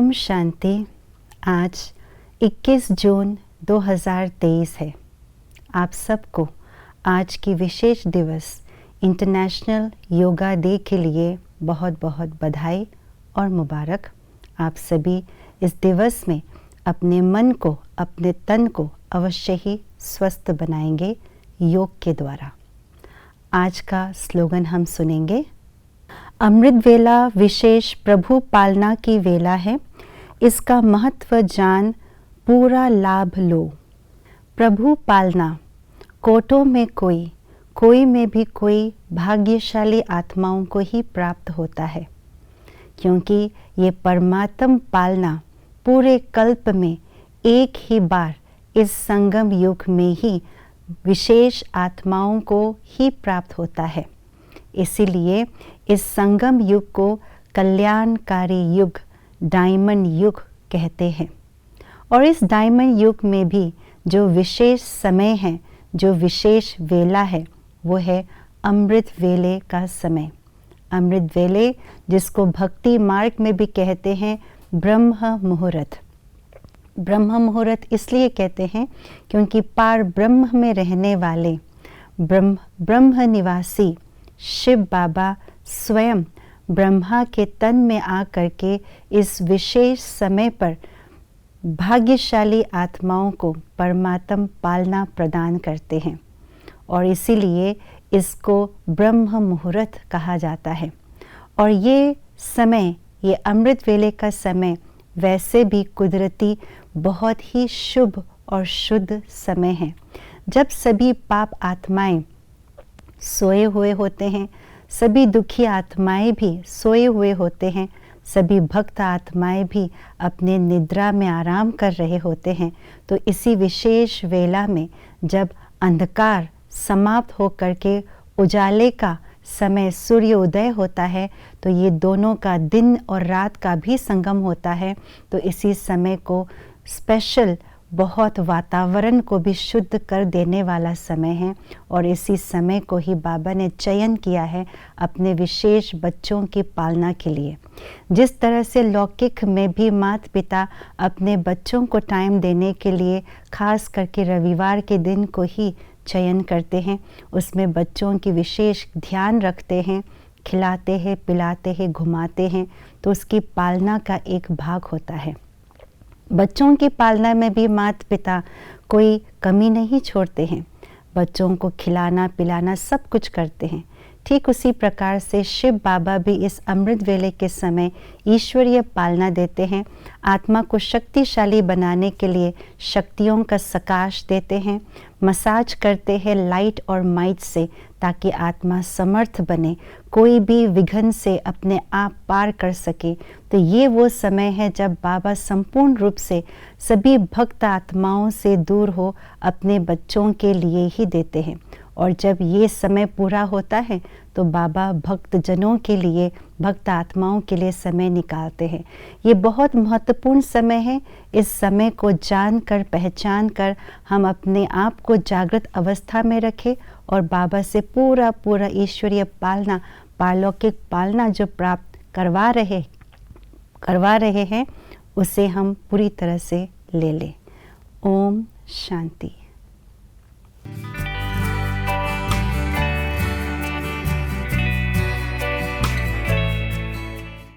ओम शांति। आज 21 जून 2023 है। आप सबको आज की विशेष दिवस इंटरनेशनल योगा डे के लिए बहुत बहुत बधाई और मुबारक। आप सभी इस दिवस में अपने मन को, अपने तन को अवश्य ही स्वस्थ बनाएंगे योग के द्वारा। आज का स्लोगन हम सुनेंगे। अमृत वेला विशेष प्रभु पालना की वेला है, इसका महत्व जान पूरा लाभ लो। प्रभु पालना कोटों में कोई, कोई में भी कोई भाग्यशाली आत्माओं को ही प्राप्त होता है, क्योंकि ये परमात्म पालना पूरे कल्प में एक ही बार इस संगम युग में ही विशेष आत्माओं को ही प्राप्त होता है। इसीलिए इस संगम युग को कल्याणकारी युग, डायमंड युग कहते हैं। और इस डायमंड युग में भी जो विशेष समय है, जो विशेष वेला है, वो है अमृत वेले का समय। अमृत वेले जिसको भक्ति मार्ग में भी कहते हैं ब्रह्म मुहूर्त। ब्रह्म मुहूर्त इसलिए कहते हैं क्योंकि पार ब्रह्म में रहने वाले ब्रह्म निवासी शिव बाबा स्वयं ब्रह्मा के तन में आ करके इस विशेष समय पर भाग्यशाली आत्माओं को परमात्म पालना प्रदान करते हैं, और इसीलिए इसको ब्रह्म मुहूर्त कहा जाता है। और ये समय, ये अमृत वेले का समय वैसे भी कुदरती बहुत ही शुभ और शुद्ध समय है, जब सभी पाप आत्माएं सोए हुए होते हैं, सभी दुखी आत्माएं भी सोए हुए होते हैं, सभी भक्त आत्माएं भी अपने निद्रा में आराम कर रहे होते हैं। तो इसी विशेष वेला में जब अंधकार समाप्त होकर के उजाले का समय सूर्य उदय होता है, तो ये दोनों का दिन और रात का भी संगम होता है। तो इसी समय को स्पेशल, बहुत वातावरण को भी शुद्ध कर देने वाला समय है, और इसी समय को ही बाबा ने चयन किया है अपने विशेष बच्चों की पालना के लिए। जिस तरह से लौकिक में भी माता पिता अपने बच्चों को टाइम देने के लिए खास करके रविवार के दिन को ही चयन करते हैं, उसमें बच्चों की विशेष ध्यान रखते हैं, खिलाते हैं, पिलाते हैं, घुमाते हैं, तो उसकी पालना का एक भाग होता है। बच्चों की पालना में भी माता पिता कोई कमी नहीं छोड़ते हैं, बच्चों को खिलाना पिलाना सब कुछ करते हैं। ठीक उसी प्रकार से शिव बाबा भी इस अमृत वेले के समय ईश्वरीय पालना देते हैं। आत्मा को शक्तिशाली बनाने के लिए शक्तियों का सकाश देते हैं, मसाज करते हैं लाइट और माइट से, ताकि आत्मा समर्थ बने, कोई भी विघ्न से अपने आप पार कर सके। तो ये वो समय है जब बाबा संपूर्ण रूप से सभी भक्त आत्माओं से दूर हो अपने बच्चों के लिए ही देते हैं। और जब ये समय पूरा होता है तो बाबा भक्त जनों के लिए, भक्त आत्माओं के लिए समय निकालते हैं। ये बहुत महत्वपूर्ण समय है। इस समय को जानकर, पहचान कर हम अपने आप को जागृत अवस्था में रखें और बाबा से पूरा पूरा ईश्वरीय पालना, पारलौकिक पालना जो प्राप्त करवा रहे हैं, उसे हम पूरी तरह से ले लें। ओम शांति।